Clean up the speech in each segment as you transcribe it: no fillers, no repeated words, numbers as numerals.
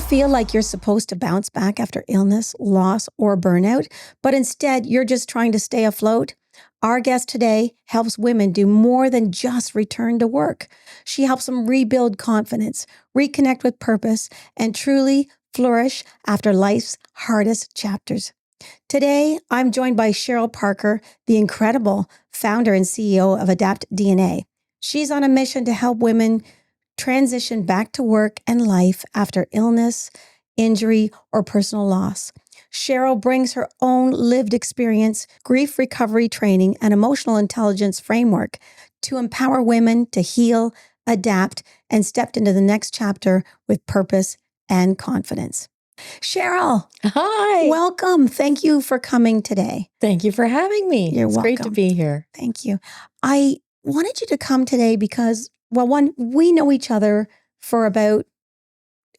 feel like you're supposed to bounce back after illness, loss, or burnout, but instead you're just trying to stay afloat? Our guest today helps women do more than just return to work. She helps them rebuild confidence, reconnect with purpose, and truly flourish after life's hardest chapters. Today, I'm joined by Cheryl Parker, the incredible founder and CEO of Adaptability. She's on a mission to help women transition back to work and life after illness, injury, or personal loss. Cheryl brings her own lived experience, grief recovery training, and emotional intelligence framework to empower women to heal, adapt, and step into the next chapter with purpose and confidence. Cheryl. Hi. Welcome. Thank you for coming today. Thank you for having me. You're it's welcome. Great to be here. Thank you. I wanted you to come today because, well, one, we know each other for about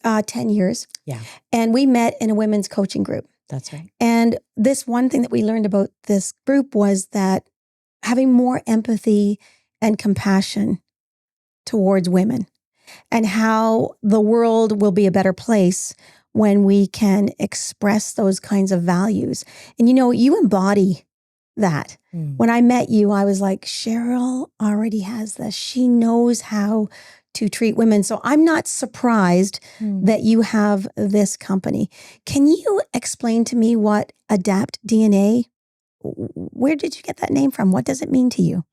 10 years. Yeah. And we met in a women's coaching group. That's right. And this one thing that we learned about this group was that having more empathy and compassion towards women, and how the world will be a better place when we can express those kinds of values. And you embody that. When I met you, I was like, Cheryl already has this. She knows how to treat women. So I'm not surprised that you have this company. Can you explain to me what Adapt DNA, where did you get that name from? What does it mean to you?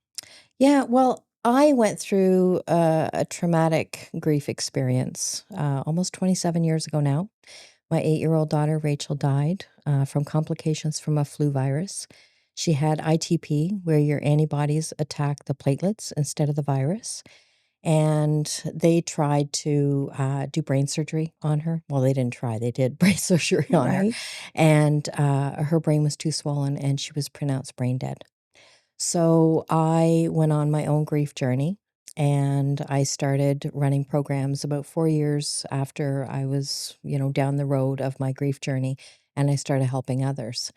Yeah, well, I went through a traumatic grief experience almost 27 years ago now. My 8-year-old daughter, Rachel, died from complications from a flu virus. She had ITP, where your antibodies attack the platelets instead of the virus. And they tried to do brain surgery on her. Well, they didn't try. They did brain surgery on her. And her brain was too swollen and she was pronounced brain dead. So I went on my own grief journey and I started running programs about 4 years after I was, down the road of my grief journey, and I started helping others.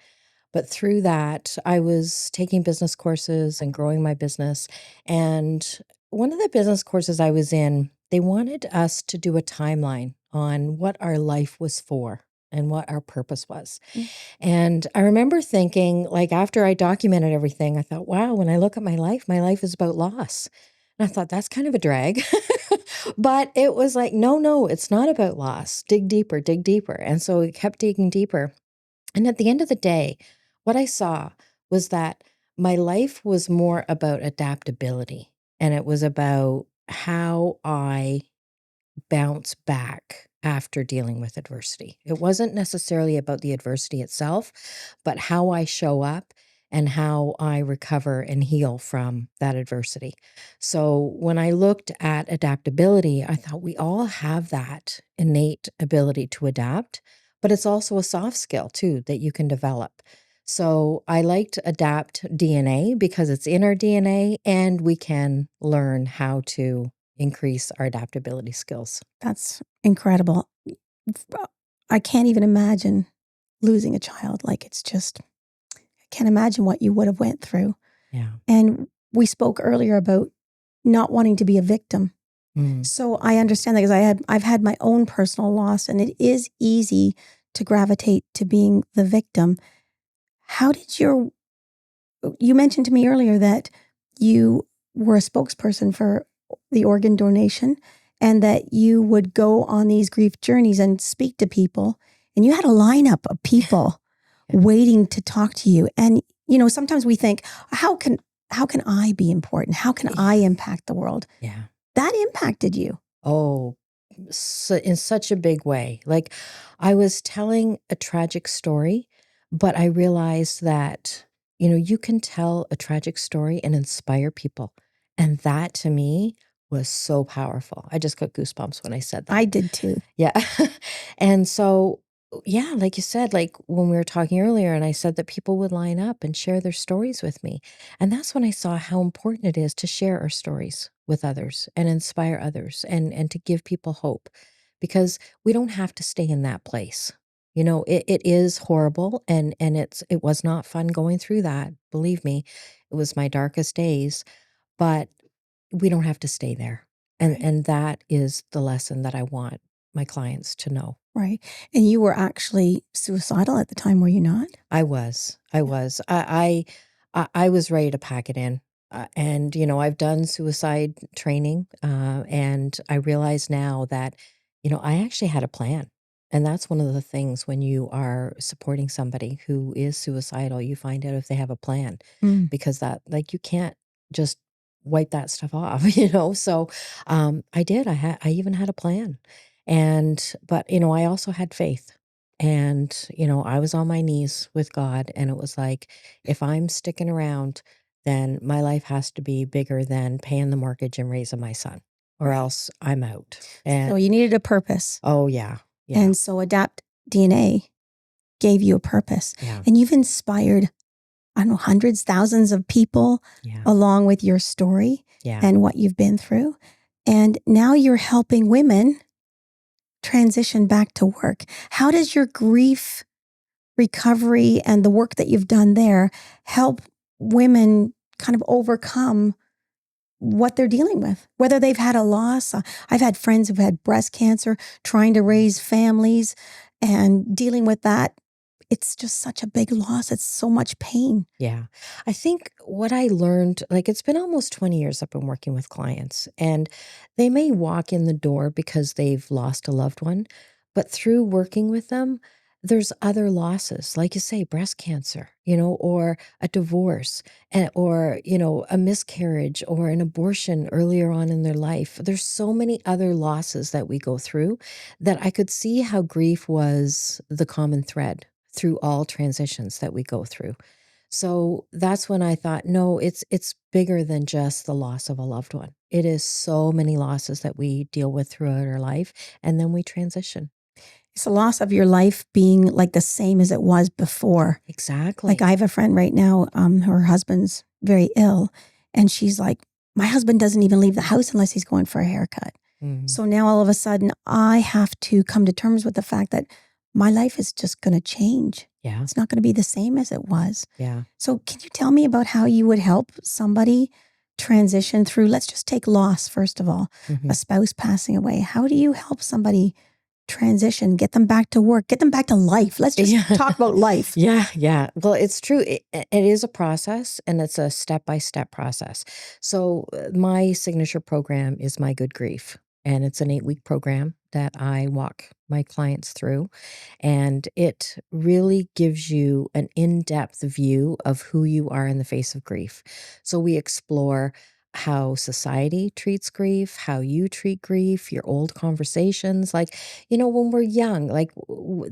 But through that, I was taking business courses and growing my business. And one of the business courses I was in, they wanted us to do a timeline on what our life was for and what our purpose was. And I remember thinking, like, after I documented everything, I thought, wow, when I look at my life is about loss. And I thought, that's kind of a drag. But it was like, no, it's not about loss. Dig deeper, dig deeper. And so we kept digging deeper. And at the end of the day, what I saw was that my life was more about adaptability. And it was about how I bounce back after dealing with adversity. It wasn't necessarily about the adversity itself, but how I show up and how I recover and heal from that adversity. So when I looked at adaptability, I thought we all have that innate ability to adapt, but it's also a soft skill too that you can develop. So I liked Adapt DNA because it's in our DNA and we can learn how to increase our adaptability skills. That's incredible. I can't even imagine losing a child. Like, it's just, I can't imagine what you would have went through. Yeah. And we spoke earlier about not wanting to be a victim. So I understand that because I've had my own personal loss, and it is easy to gravitate to being the victim. How did you mentioned to me earlier that you were a spokesperson for the organ donation and that you would go on these grief journeys and speak to people, and you had a lineup of people waiting to talk to you. And, sometimes we think, how can I be important? How can I impact the world? Yeah. That impacted you. Oh, so in such a big way. Like, I was telling a tragic story, but I realized that, you can tell a tragic story and inspire people. And that to me was so powerful. I just got goosebumps when I said that. I did too. Yeah. And so, yeah, like you said, like when we were talking earlier, and I said that people would line up and share their stories with me. And that's when I saw how important it is to share our stories with others and inspire others and to give people hope, because we don't have to stay in that place. It is horrible and it was not fun going through that. Believe me, it was my darkest days, but we don't have to stay there. And that is the lesson that I want my clients to know. Right. And you were actually suicidal at the time, were you not? I was. I Yeah. was. I was ready to pack it in. And, I've done suicide training. And I realize now that, I actually had a plan. And that's one of the things when you are supporting somebody who is suicidal, you find out if they have a plan Mm. because you can't just wipe that stuff off, So I did. I even had a plan. But, I also had faith. And, I was on my knees with God, and it was like, if I'm sticking around, then my life has to be bigger than paying the mortgage and raising my son, or Right. else I'm out. So And you needed a purpose. oh, yeah. Yeah. And so Adapt DNA gave you a purpose. Yeah. And you've inspired, I don't know, hundreds, thousands of people Yeah. along with your story Yeah. and what you've been through. And now you're helping women transition back to work. How does your grief recovery and the work that you've done there help women kind of overcome what they're dealing with, whether they've had a loss? I've had friends who've had breast cancer, trying to raise families and dealing with that. It's just such a big loss. It's so much pain. Yeah. I think what I learned, it's been almost 20 years I've been working with clients, and they may walk in the door because they've lost a loved one, but through working with them, there's other losses, like you say, breast cancer, or a divorce, or, a miscarriage or an abortion earlier on in their life. There's so many other losses that we go through that I could see how grief was the common thread through all transitions that we go through. So that's when I thought, no, it's bigger than just the loss of a loved one. It is so many losses that we deal with throughout our life, and then we transition. It's the loss of your life being like the same as it was before. Exactly. Like I have a friend right now, her husband's very ill, and she's like, my husband doesn't even leave the house unless he's going for a haircut. Mhm. So now all of a sudden I have to come to terms with the fact that my life is just going to change. Yeah. It's not going to be the same as it was. Yeah. So can you tell me about how you would help somebody transition through, let's just take loss, first of all, Mhm. a spouse passing away. How do you help somebody transition, get them back to work, get them back to life? Let's just Yeah. talk about life. Yeah, yeah. Well, it's true. It is a process, and it's a step-by-step process. So my signature program is My Good Grief, and it's an 8-week program that I walk my clients through. And it really gives you an in-depth view of who you are in the face of grief. So we explore how society treats grief, how you treat grief, your old conversations. When we're young,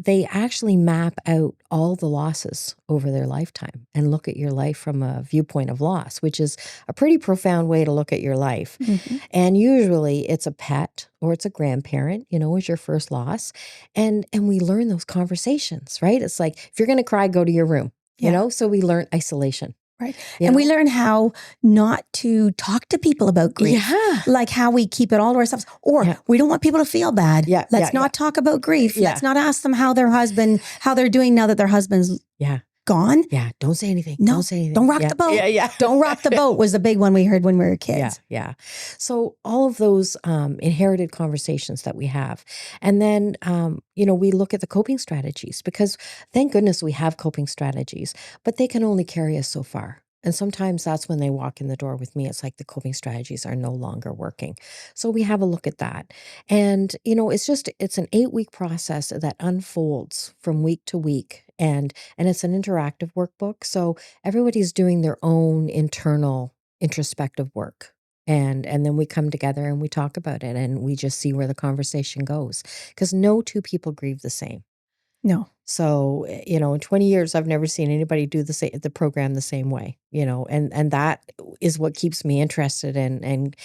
they actually map out all the losses over their lifetime and look at your life from a viewpoint of loss, which is a pretty profound way to look at your life. Mm-hmm. And usually it's a pet or it's a grandparent, is your first loss. And we learn those conversations, right? It's like, if you're going to cry, go to your room, Yeah. So we learn isolation. Right. And we learn how not to talk to people about grief. Yeah. Like how we keep it all to ourselves. Or we don't want people to feel bad. Yeah, Let's yeah, not talk about grief. Yeah. Let's not ask them how they're doing now that their husband's Yeah. gone. Yeah. Don't say anything. No, Don't say anything. don't rock Yeah. the boat. Yeah. Yeah. Don't rock the boat was the big one we heard when we were Yeah. kids. Yeah. So all of those inherited conversations that we have. And then, we look at the coping strategies, because thank goodness we have coping strategies, but they can only carry us so far. And sometimes that's when they walk in the door with me. It's like the coping strategies are no longer working. So we have a look at that. And, it's an 8-week process that unfolds from week to week. And it's an interactive workbook. So everybody's doing their own internal introspective work. And then we come together and we talk about it, and we just see where the conversation goes, because no two people grieve the same. No. So, in 20 years, I've never seen anybody do the program the same way, and that is what keeps me interested and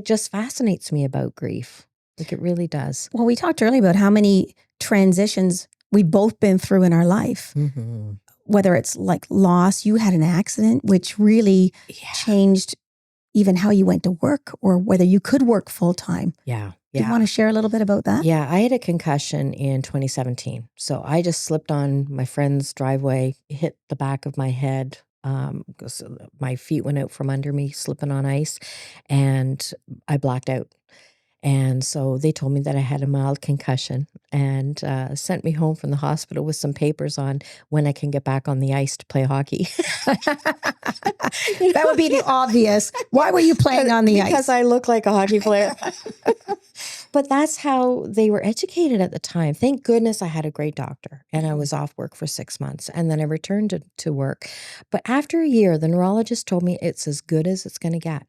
just fascinates me about grief. Like, it really does. Well, we talked earlier about how many transitions we've both been through in our life. Mm-hmm. Whether it's like loss, you had an accident, which really changed even how you went to work, or whether you could work full time. Yeah. Do you want to share a little bit about that? Yeah, I had a concussion in 2017. So I just slipped on my friend's driveway, hit the back of my head. My feet went out from under me, slipping on ice, and I blacked out. And so they told me that I had a mild concussion and sent me home from the hospital with some papers on when I can get back on the ice to play hockey. That would be the obvious. Why were you playing on the ice? Because I look like a hockey player. But that's how they were educated at the time. Thank goodness I had a great doctor and I was off work for 6 months and then I returned to work. But after a year, the neurologist told me it's as good as it's going to get.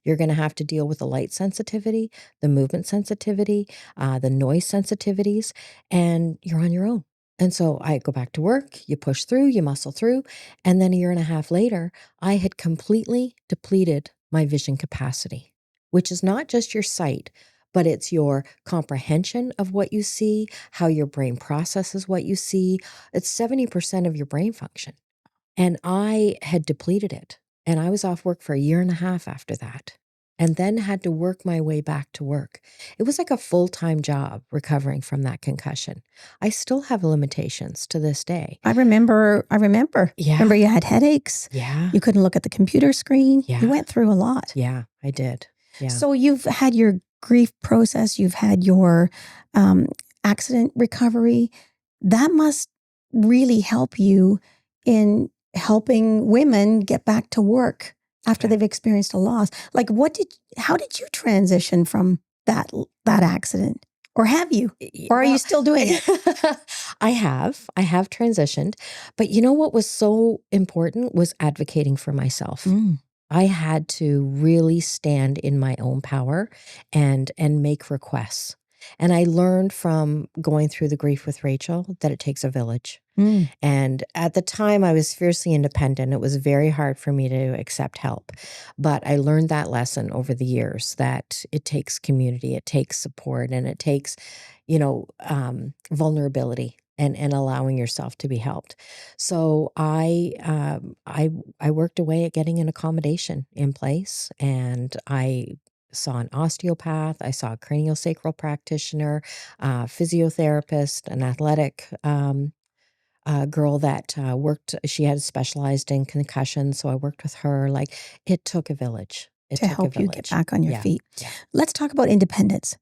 You're going to have to deal with the light sensitivity, the movement sensitivity, the noise sensitivities, and you're on your own. And so I go back to work, you push through, you muscle through. And then a year and a half later, I had completely depleted my vision capacity, which is not just your sight, but it's your comprehension of what you see, how your brain processes what you see. It's 70% of your brain function. And I had depleted it. And I was off work for a year and a half after that, and then had to work my way back to work. It was like a full-time job recovering from that concussion. I still have limitations to this day. I remember. Yeah. Remember you had headaches. Yeah. You couldn't look at the computer screen. Yeah. You went through a lot. Yeah, I did. Yeah. So you've had your grief process. You've had your accident recovery. That must really help you in helping women get back to work after they've experienced a loss. Like how did you transition from that accident? Or have you? Or are you still doing it? I have transitioned. But you know what was so important was advocating for myself. I had to really stand in my own power and make requests. And I learned from going through the grief with Rachel that it takes a village. And at the time, I was fiercely independent. It was very hard for me to accept help. But I learned that lesson over the years, that it takes community, it takes support, and it takes, vulnerability and allowing yourself to be helped. So I worked away at getting an accommodation in place, and I saw an osteopath, I saw a craniosacral practitioner, physiotherapist, an athletic girl that worked. She had specialized in concussions, so I worked with her. Like, it took a village. To help you get back on your feet. Yeah. Let's talk about independence.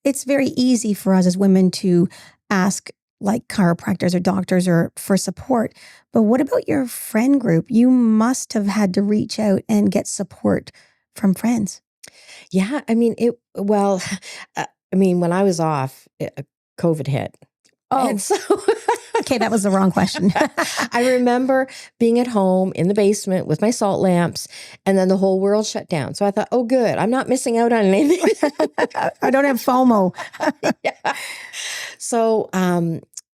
It's very easy for us as women to ask like chiropractors or doctors or for support. But what about your friend group? You must have had to reach out and get support from friends. Yeah, I mean, when I was off, COVID hit. Oh, and so okay, that was the wrong question. I remember being at home in the basement with my salt lamps, and then the whole world shut down. So I thought, oh, good, I'm not missing out on anything. I don't have FOMO. Yeah. So,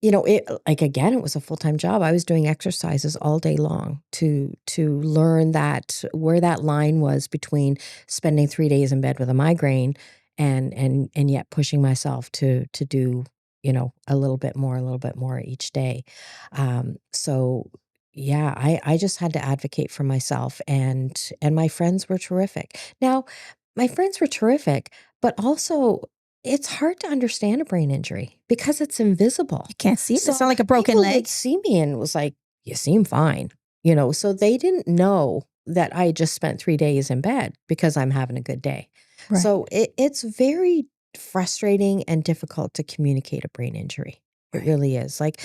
it was a full-time job. I was doing exercises all day long to learn that where that line was between spending 3 days in bed with a migraine and yet pushing myself to do, a little bit more each day. So yeah, I just had to advocate for myself, and my friends were terrific. Now, my friends were terrific, but also it's hard to understand a brain injury because it's invisible. You can't see it. So it's not like a broken people leg. would see me and was like, you seem fine, so they didn't know that I just spent 3 days in bed because I'm having a good day. Right. So it's very frustrating and difficult to communicate a brain injury. It really is. Like,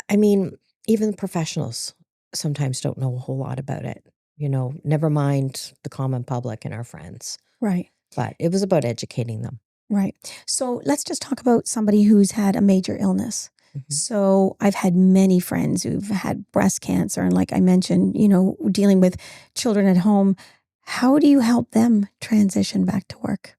I mean, even professionals sometimes don't know a whole lot about it, never mind the common public and our friends. Right. But it was about educating them. Right. So let's just talk about somebody who's had a major illness. So I've had many friends who've had breast cancer. And like I mentioned, dealing with children at home. How do you help them transition back to work?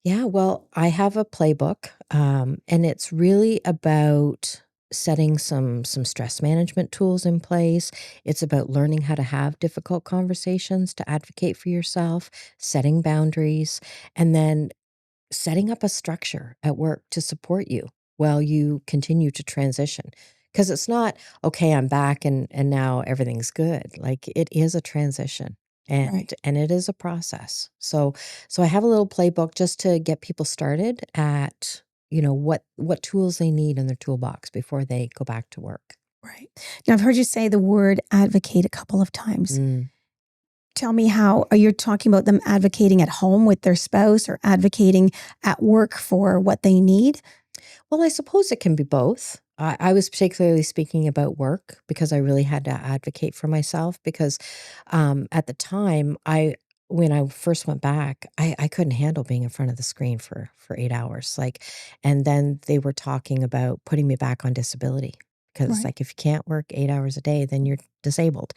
Yeah, well, I have a playbook, and it's really about setting some stress management tools in place. It's about learning how to have difficult conversations to advocate for yourself, setting boundaries, and then setting up a structure at work to support you while you continue to transition. Because it's not, okay, I'm back and now everything's good. Like, it is a transition. And it is a process. So I have a little playbook just to get people started at, what tools they need in their toolbox before they go back to work. Right. Now, I've heard you say the word advocate a couple of times. tell me how, are you talking about them advocating at home with their spouse or advocating at work for what they need? Well, I suppose it can be both. I was particularly speaking about work because I really had to advocate for myself because at the time, when I first went back, I couldn't handle being in front of the screen for 8 hours. Like, and then they were talking about putting me back on disability because it's Right. like if you can't work 8 hours a day, then you're disabled.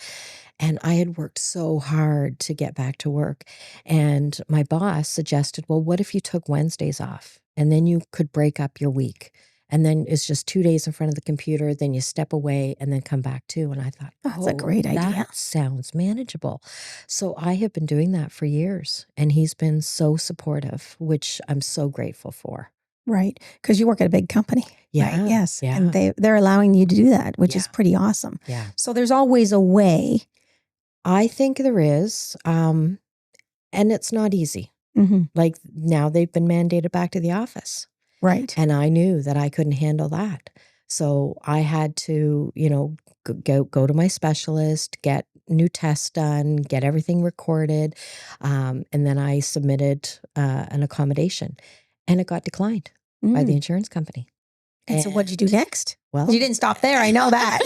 And I had worked so hard to get back to work. And my boss suggested, well, what if you took Wednesdays off and then you could break up your week? And then it's just 2 days in front of the computer, then you step away and then come back too. And I thought, That's a great idea. that sounds manageable. So I have been doing that for years. And he's been so supportive, which I'm so grateful for. Right. Because you work at a big company. Yeah. Right? Yes. Yeah. And they're allowing you to do that, which is Yeah. pretty awesome. Yeah. So there's always a way. I think there is. And it's not easy. Mm-hmm. Like now they've been mandated back to the office. Right. And I knew that I couldn't handle that. So I had to, go to my specialist, get new tests done, get everything recorded. And then I submitted an accommodation and it got declined by the insurance company. And so what'd you do next? Well, You didn't stop there. I know that.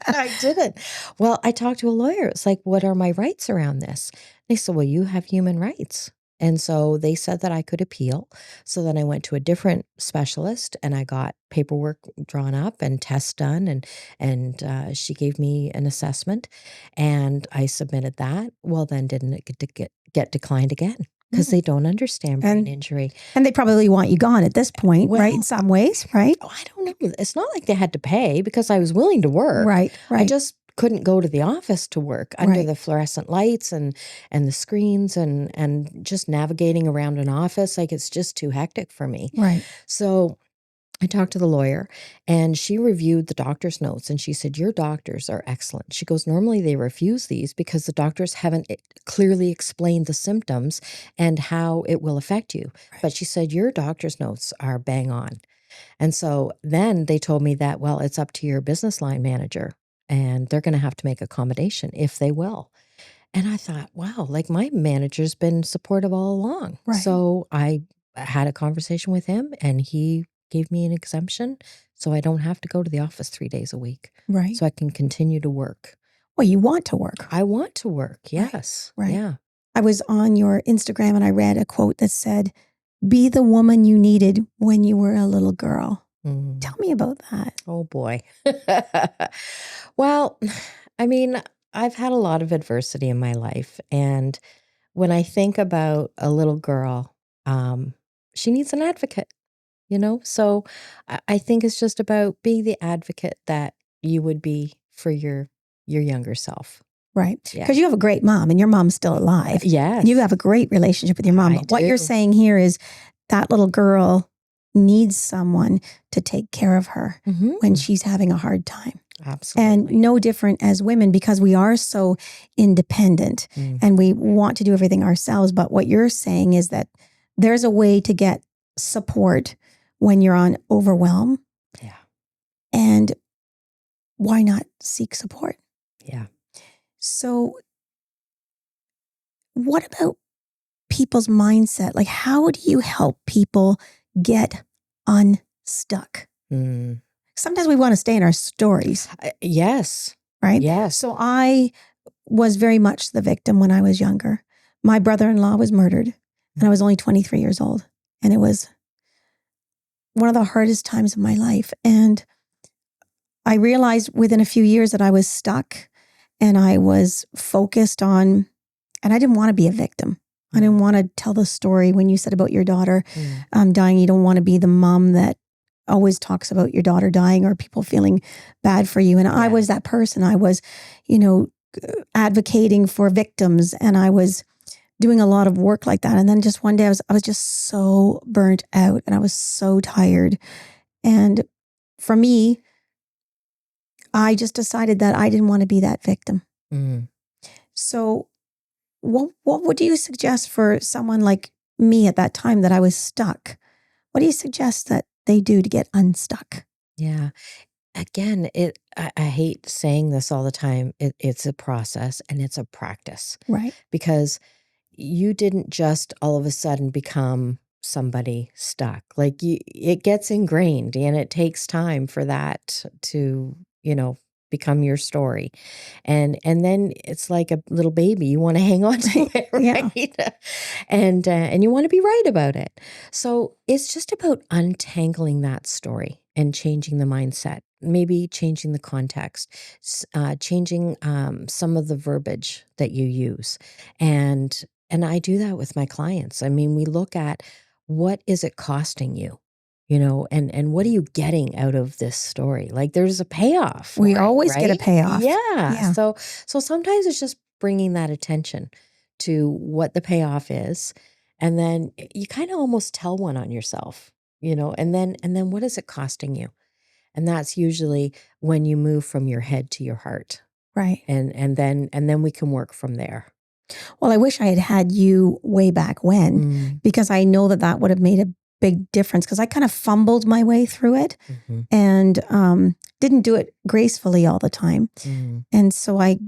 I didn't. Well, I talked to a lawyer. It's like, what are my rights around this? They said, well, you have human rights. And so they said that I could appeal. So then I went to a different specialist and I got paperwork drawn up and tests done. And she gave me an assessment and I submitted that. Well, then didn't it get declined again? Because they don't understand brain injury. And they probably want you gone at this point, right? In some ways, right? Oh, I don't know. It's not like they had to pay because I was willing to work. Right. I just couldn't go to the office to work under the fluorescent lights and the screens and just navigating around an office. Like it's just too hectic for me. Right. So I talked to the lawyer and she reviewed the doctor's notes and she said, your doctors are excellent. She goes, normally they refuse these because the doctors haven't clearly explained the symptoms and how it will affect you. Right. But she said, your doctor's notes are bang on. And so then they told me that, well, it's up to your business line manager and they're going to have to make accommodation if they will. And I thought, wow, like my manager's been supportive all along. Right. So I had a conversation with him and he gave me an exemption so I don't have to go to the office 3 days a week. Right. So I can continue to work. Well, you want to work. I want to work. Yes. Right. Yeah. I was on your Instagram and I read a quote that said, be the woman you needed when you were a little girl. Tell me about that. Oh, boy. Well, I mean, I've had a lot of adversity in my life. And when I think about a little girl, she needs an advocate, So I think it's just about being the advocate that you would be for your younger self. Right. Because you have a great mom and your mom's still alive. Yes. You have a great relationship with your mom. But what you're saying here is that little girl needs someone to take care of her when she's having a hard time. Absolutely. And no different as women because we are so independent and we want to do everything ourselves. But what you're saying is that there's a way to get support when you're on overwhelm. Yeah. And why not seek support? Yeah. So what about people's mindset? Like, how do you help people get unstuck? Sometimes we want to stay in our stories. Yes. Right? Yes. So I was very much the victim when I was younger. My brother-in-law was murdered and I was only 23 years old. And it was one of the hardest times of my life. And I realized within a few years that I was stuck and I was focused on, and I didn't want to be a victim. I didn't want to tell the story when you said about your daughter dying. You don't want to be the mom that always talks about your daughter dying or people feeling bad for you. And I was that person. I was, advocating for victims and I was doing a lot of work like that. And then just one day I was just so burnt out and I was so tired. And for me, I just decided that I didn't want to be that victim. So what would you suggest for someone like me at that time that I was stuck? What do you suggest that they do to get unstuck? Yeah. again, I hate saying this all the time. It's a process and it's a practice Right. because you didn't just all of a sudden become somebody stuck. Like it gets ingrained and it takes time for that to, become your story. And then it's like a little baby. You want to hang on to it, Yeah. right? And you want to be right about it. So it's just about untangling that story and changing the mindset, maybe changing the context, changing some of the verbiage that you use. And I do that with my clients. I mean, we look at what is it costing you, and what are you getting out of this story? Like there's a payoff for We it, always get a right? payoff. Yeah. Yeah. So sometimes it's just bringing that attention to what the payoff is, and then you kind of almost tell one on yourself, and then what is it costing you? And that's usually when you move from your head to your heart, Right. and then we can work from there. Well, I wish I had had you way back when, because I know that would have made a big difference, because I kind of fumbled my way through it Mm-hmm. and didn't do it gracefully all the time. And so I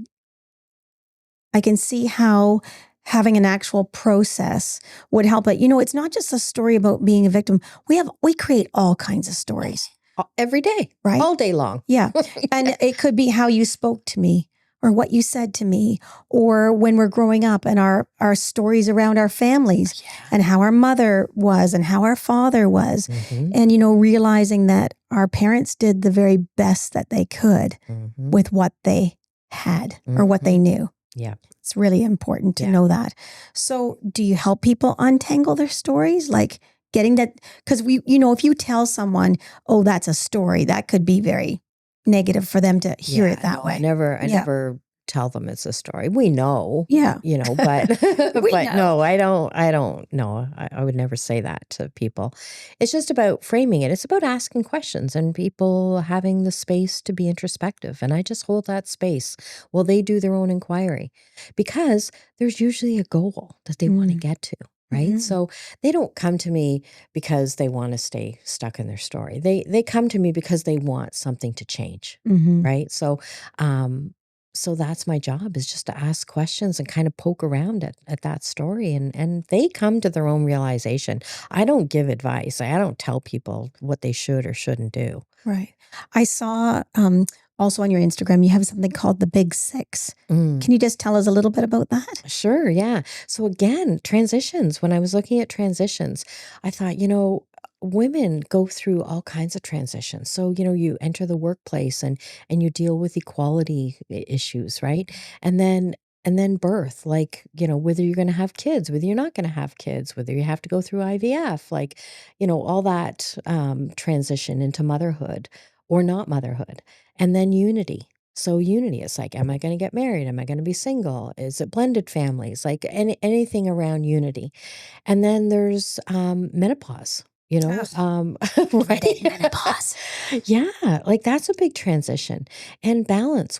can see how having an actual process would help. But, it's not just a story about being a victim. We create all kinds of stories. Every day, right? All day long. Yeah. And it could be how you spoke to me or what you said to me, or when we're growing up and our stories around our families and how our mother was and how our father was. And, realizing that our parents did the very best that they could with what they had or what they knew. Yeah. It's really important to know that. So do you help people untangle their stories? Like getting that, because if you tell someone, oh, that's a story, that could be very negative for them to hear it that way. I never tell them it's a story. We know, Yeah. but We know. no, I don't know. I would never say that to people. It's just about framing it. It's about asking questions and people having the space to be introspective. And I just hold that space while they do their own inquiry, because there's usually a goal that they want to get to. Right. So they don't come to me because they want to stay stuck in their story. They come to me because they want something to change. Right. So that's my job, is just to ask questions and kind of poke around at that story. And they come to their own realization. I don't give advice. I don't tell people what they should or shouldn't do. Right. I saw also on your Instagram, you have something called the Big Six. Can you just tell us a little bit about that? Sure. Yeah. So again, transitions. When I was looking at transitions, I thought, women go through all kinds of transitions. So, you enter the workplace and you deal with equality issues, right? And then birth, like, whether you're going to have kids, whether you're not going to have kids, whether you have to go through IVF, like, all that transition into motherhood or not motherhood. And then unity. So unity is like, am I going to get married? Am I going to be single? Is it blended families? Like anything around unity. And then there's menopause. Right? Menopause. Yeah, like that's a big transition. And balance,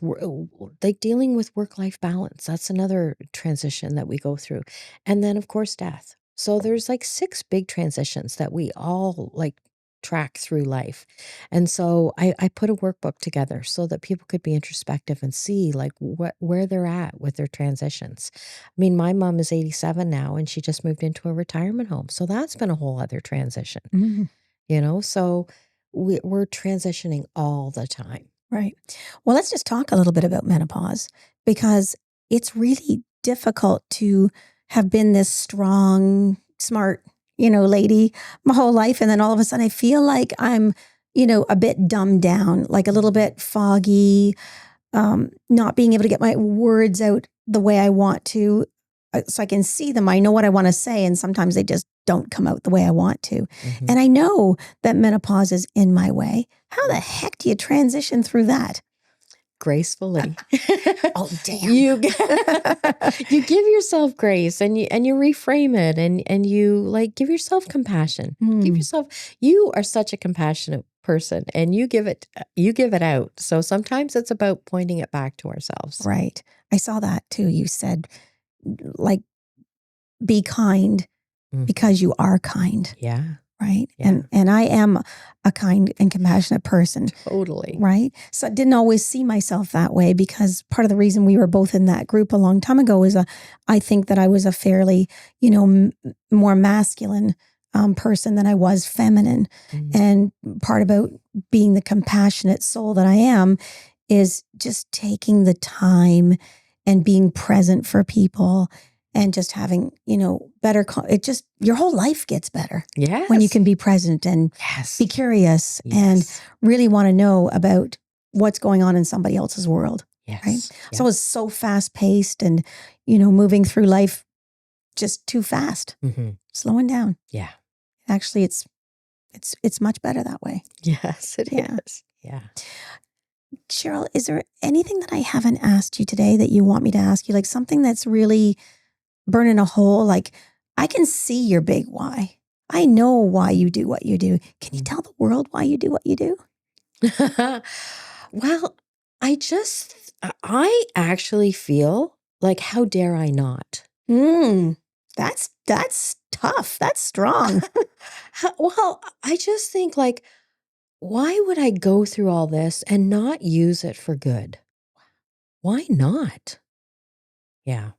like dealing with work-life balance. That's another transition that we go through. And then, of course, death. So there's like 6 big transitions that we all like track through life. And so I put a workbook together so that people could be introspective and see like where they're at with their transitions. I mean, my mom is 87 now and she just moved into a retirement home. So that's been a whole other transition, so we're transitioning all the time. Right. Well, let's just talk a little bit about menopause, because it's really difficult to have been this strong, smart, lady my whole life. And then all of a sudden I feel like I'm, a bit dumbed down, like a little bit foggy, not being able to get my words out the way I want to. So I can see them. I know what I want to say. And sometimes they just don't come out the way I want to. And I know that menopause is in my way. How the heck do you transition through that? Gracefully. Oh, damn. You give yourself grace and you reframe it and you like give yourself compassion. Give yourself, you are such a compassionate person and you give it out. So sometimes it's about pointing it back to ourselves. Right. I saw that too. You said like, be kind because you are kind. Yeah. right? Yeah. And I am a kind and compassionate person, Totally. right? So I didn't always see myself that way, because part of the reason we were both in that group a long time ago is I think that I was a fairly, more masculine person than I was feminine. Mm. And part about being the compassionate soul that I am is just taking the time and being present for people and just having, better, it just, your whole life gets better Yes. when you can be present and Yes. be curious and Yes. really want to know about what's going on in somebody else's world. Yes. Right. Yeah. So it's so fast paced and, moving through life just too fast, Mm-hmm. slowing down. Yeah. Actually, it's much better that way. Yes, it Yeah. is. Yeah. Cheryl, is there anything that I haven't asked you today that you want me to ask you? Like something that's really burning a hole? Like, I can see your big why. I know why you do what you do. Can you tell the world why you do what you do? Well, I actually feel like, how dare I not? That's tough. That's strong. Well, I just think, like, why would I go through all this and not use it for good? Why not? Yeah.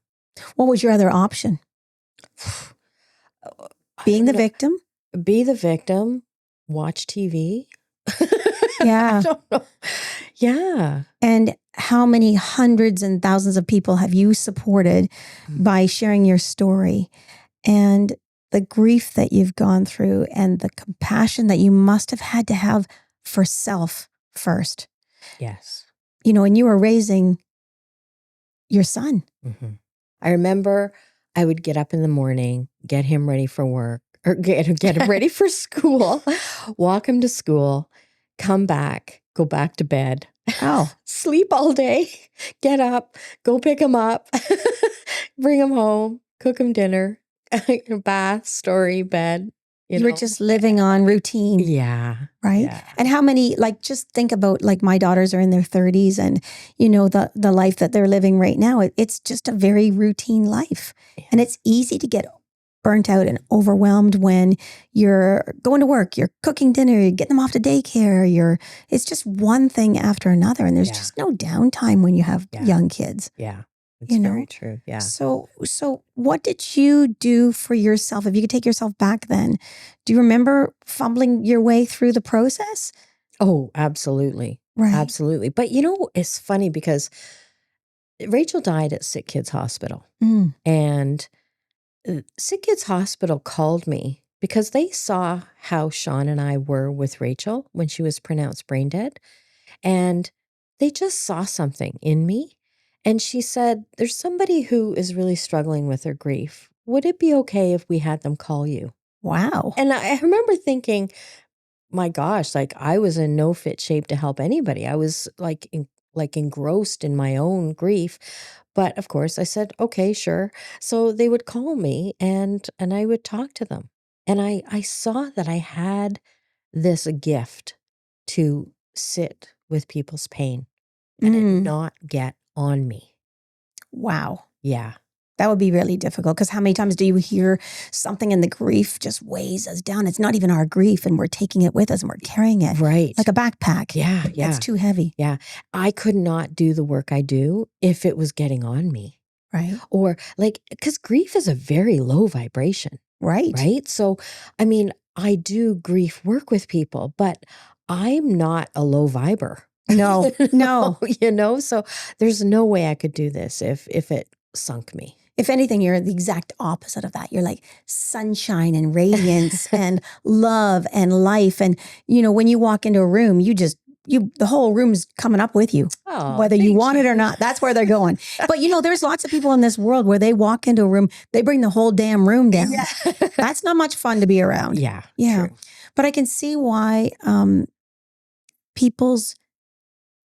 What was your other option? I Being the don't know. victim? Be the victim, watch TV. Yeah. I don't know. Yeah. And how many hundreds and thousands of people have you supported by sharing your story, and the grief that you've gone through and the compassion that you must have had to have for self first? Yes. And you were raising your son. Mm-hmm. I remember I would get up in the morning, get him ready for work, or get him ready for school, walk him to school, come back, go back to bed. Oh. Sleep all day, get up, go pick him up, bring him home, cook him dinner, bath, story, bed. You were just living on routine. Yeah. Right. Yeah. And how many, like, just think about, like, my daughters are in their 30s and, the life that they're living right now, it's just a very routine life. Yeah. And it's easy to get burnt out and overwhelmed when you're going to work, you're cooking dinner, you're getting them off to daycare, it's just one thing after another. And there's just no downtime when you have young kids. Yeah. It's very true. Yeah. So what did you do for yourself? If you could take yourself back then, do you remember fumbling your way through the process? Oh, absolutely. Right. Absolutely. But it's funny because Rachel died at Sick Kids Hospital. And Sick Kids Hospital called me because they saw how Sean and I were with Rachel when she was pronounced brain dead. And they just saw something in me. And she said, there's somebody who is really struggling with their grief. Would it be okay if we had them call you? Wow. And I remember thinking, my gosh, like, I was in no fit shape to help anybody. I was like engrossed in my own grief. But of course I said, okay, sure. So they would call me and I would talk to them. And I saw that I had this gift to sit with people's pain and it not get on me. Wow. Yeah. That would be really difficult, because how many times do you hear something and the grief just weighs us down? It's not even our grief and we're taking it with us and we're carrying it. Right. Like a backpack. Yeah. Yeah. It's too heavy. Yeah. I could not do the work I do if it was getting on me. Right. Or because grief is a very low vibration. Right. Right. So, I mean, I do grief work with people, but I'm not a low viber. No, no. So there's no way I could do this if it sunk me. If anything, you're the exact opposite of that. You're like sunshine and radiance and love and life. And, when you walk into a room, the whole room's coming up with you, whether you want it or not. That's where they're going. But, there's lots of people in this world where they walk into a room, they bring the whole damn room down. Yeah. That's not much fun to be around. Yeah. Yeah. True. But I can see why people's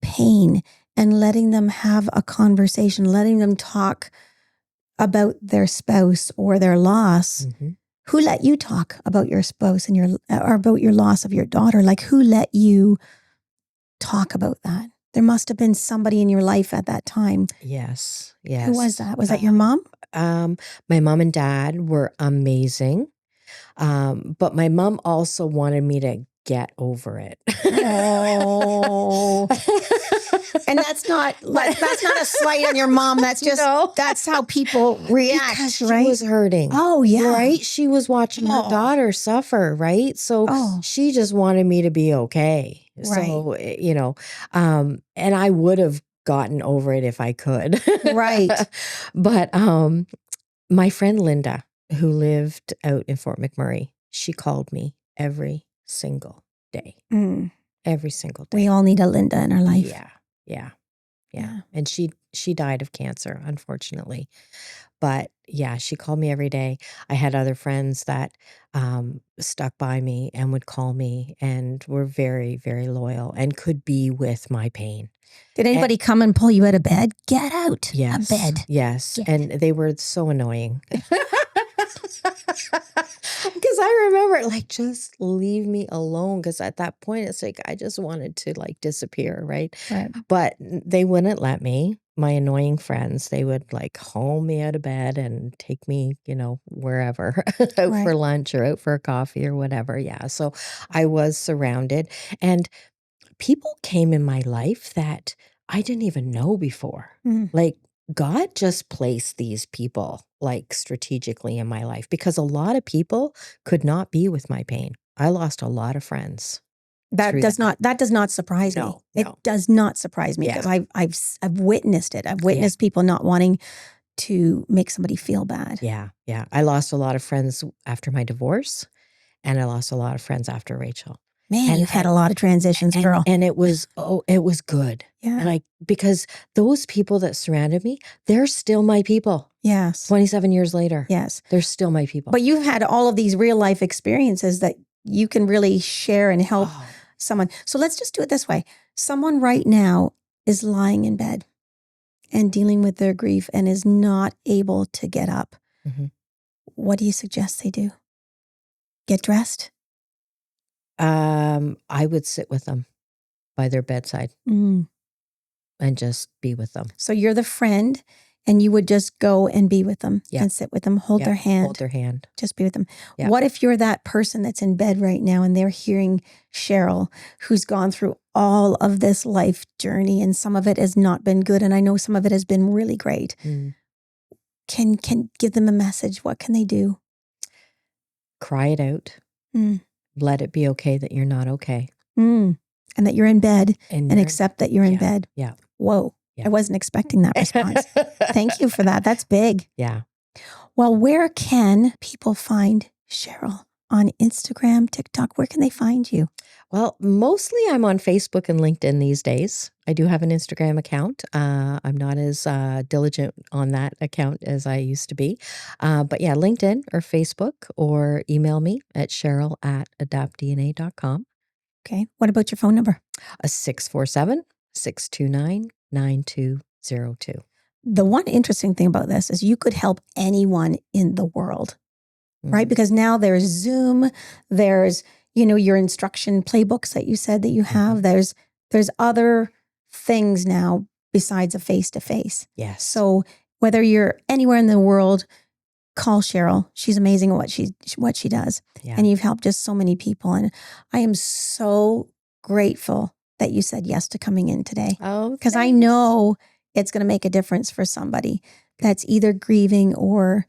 pain and letting them have a conversation, letting them talk about their spouse or their loss. Mm-hmm. Who let you talk about your spouse and or about your loss of your daughter? Like, who let you talk about that? There must have been somebody in your life at that time. Yes. Yes. Who was that? Was that your mom? My mom and dad were amazing. But my mom also wanted me to get over it. Oh. And that's not a slight on your mom. That's just that's how people react, because she right? was hurting. Oh yeah, right. She was watching her daughter suffer, right? So she just wanted me to be okay. Right. So and I would have gotten over it if I could, Right. But my friend Linda, who lived out in Fort McMurray, she called me every single day. Every single day. We all need a Linda in our life. Yeah. And she died of cancer, unfortunately. But yeah, she called me every day. I had other friends that stuck by me and would call me and were very, very loyal and could be with my pain. Did anybody come and pull you out of bed? Get out Yes, of bed. Yes. And they were so annoying. Because I remember, like, just leave me alone. Because at that point, it's like I just wanted to like disappear, right? But they wouldn't let me. My annoying friends, they would like haul me out of bed and take me, wherever, out for lunch or out for a coffee or whatever. Yeah. So I was surrounded, and people came in my life that I didn't even know before. Like, God just placed these people like strategically in my life because a lot of people could not be with my pain. I lost a lot of friends. That does not surprise me. It does not surprise me because I've witnessed it. I've witnessed people not wanting to make somebody feel bad. Yeah. I lost a lot of friends after my divorce, and I lost a lot of friends after Rachel. Man, you've had a lot of transitions, girl. And it was good. Yeah. Like, because those people that surrounded me, they're still my people. Yes. 27 years later. Yes. They're still my people. But you've had all of these real life experiences that you can really share and help someone. So let's just do it this way. Someone right now is lying in bed and dealing with their grief and is not able to get up. What do you suggest they do? Get dressed? I would sit with them by their bedside and just be with them. So you're the friend, and you would just go and be with them and sit with them, hold their hand. Hold their hand. Just be with them. Yeah. What if you're that person that's in bed right now and they're hearing Cheryl, who's gone through all of this life journey, and some of it has not been good, and I know some of it has been really great. Can give them a message. What can they do? Cry it out. Let it be okay that you're not okay. And that you're in bed and accept that you're in bed. Yeah. Whoa. Yeah. I wasn't expecting that response. Thank you for that. That's big. Yeah. Well, where can people find Cheryl? On Instagram, TikTok? Where can they find you? Well, mostly I'm on Facebook and LinkedIn these days. I do have an Instagram account. I'm not as diligent on that account as I used to be. But yeah, LinkedIn or Facebook, or email me at cheryl@adaptdna.com. Okay. What about your phone number? 647-629-9202. The one interesting thing about this is you could help anyone in the world, right? Because now there's Zoom, there's, your instruction playbooks that you said that you have. There's other things now besides a face-to-face. Yes. So whether you're anywhere in the world, call Cheryl. She's amazing at what she does. Yeah. And you've helped just so many people. And I am so grateful that you said yes to coming in today. Oh, because I know it's going to make a difference for somebody that's either grieving or,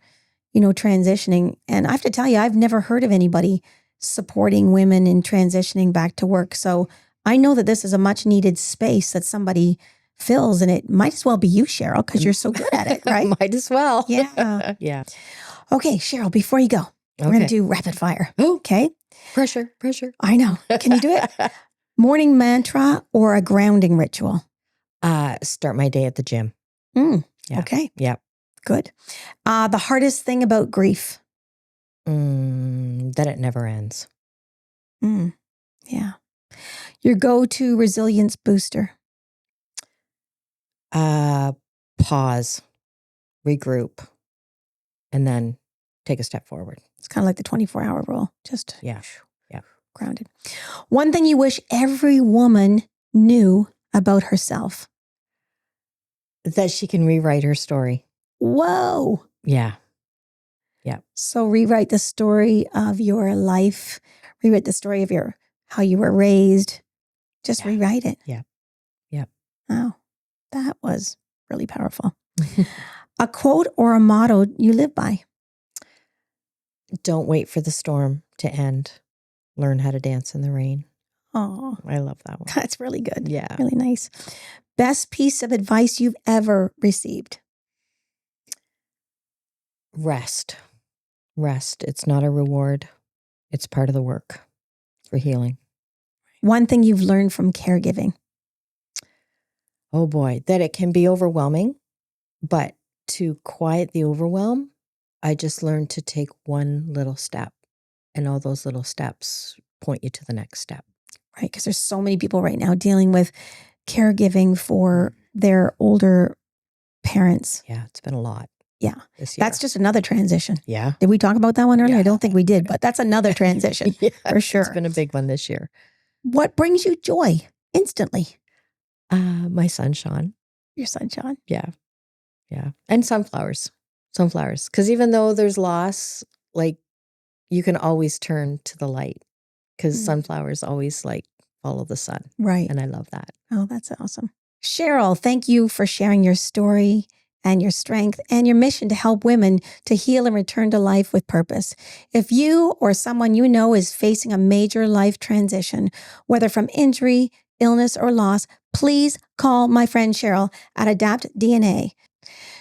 transitioning. And I have to tell you, I've never heard of anybody supporting women in transitioning back to work. So I know that this is a much needed space that somebody fills, and it might as well be you, Cheryl, because you're so good at it, right? Might as well. Yeah. Yeah. Okay, Cheryl, before you go, we're going to do rapid fire. Okay. Pressure. I know. Can you do it? Morning mantra or a grounding ritual? Start my day at the gym. Yeah. Okay. Yep. Good. The hardest thing about grief? That it never ends. Yeah. Your go-to resilience booster? Pause, regroup, and then take a step forward. It's kind of like the 24-hour rule. Just yeah. Grounded. One thing you wish every woman knew about herself? That she can rewrite her story. Whoa. Yeah. Yeah. So rewrite the story of your life, rewrite the story of how you were raised. Just rewrite it. Yeah. Wow. That was really powerful. A quote or a motto you live by. Don't wait for the storm to end. Learn how to dance in the rain. Oh, I love that one. that's really good. Yeah. Really nice. Best piece of advice you've ever received. Rest. It's not a reward. It's part of the work for healing. One thing you've learned from caregiving. Oh boy, that it can be overwhelming, but to quiet the overwhelm, I just learned to take one little step, and all those little steps point you to the next step. Right, because there's so many people right now dealing with caregiving for their older parents. Yeah, it's been a lot. Yeah, this year. That's just another transition. Yeah. Did we talk about that one earlier? Yeah. I don't think we did, but that's another transition for sure. It's been a big one this year. What brings you joy instantly? My son, Sean. Your son, Sean. Yeah. And sunflowers. Because even though there's loss, like you can always turn to the light because sunflowers always like follow the sun. Right. And I love that. Oh, that's awesome. Cheryl, thank you for sharing your story and your strength and your mission to help women to heal and return to life with purpose. If you or someone you know is facing a major life transition, whether from injury, illness, or loss, please call my friend Cheryl at Adapt DNA.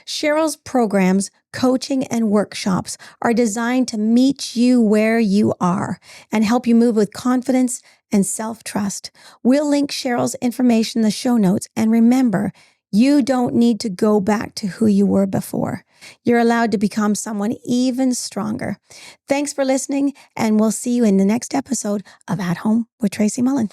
Cheryl's programs, coaching, and workshops are designed to meet you where you are and help you move with confidence and self-trust. We'll link Cheryl's information in the show notes. And remember, you don't need to go back to who you were before. You're allowed to become someone even stronger. Thanks for listening, and we'll see you in the next episode of At Home with Tracy Mullen.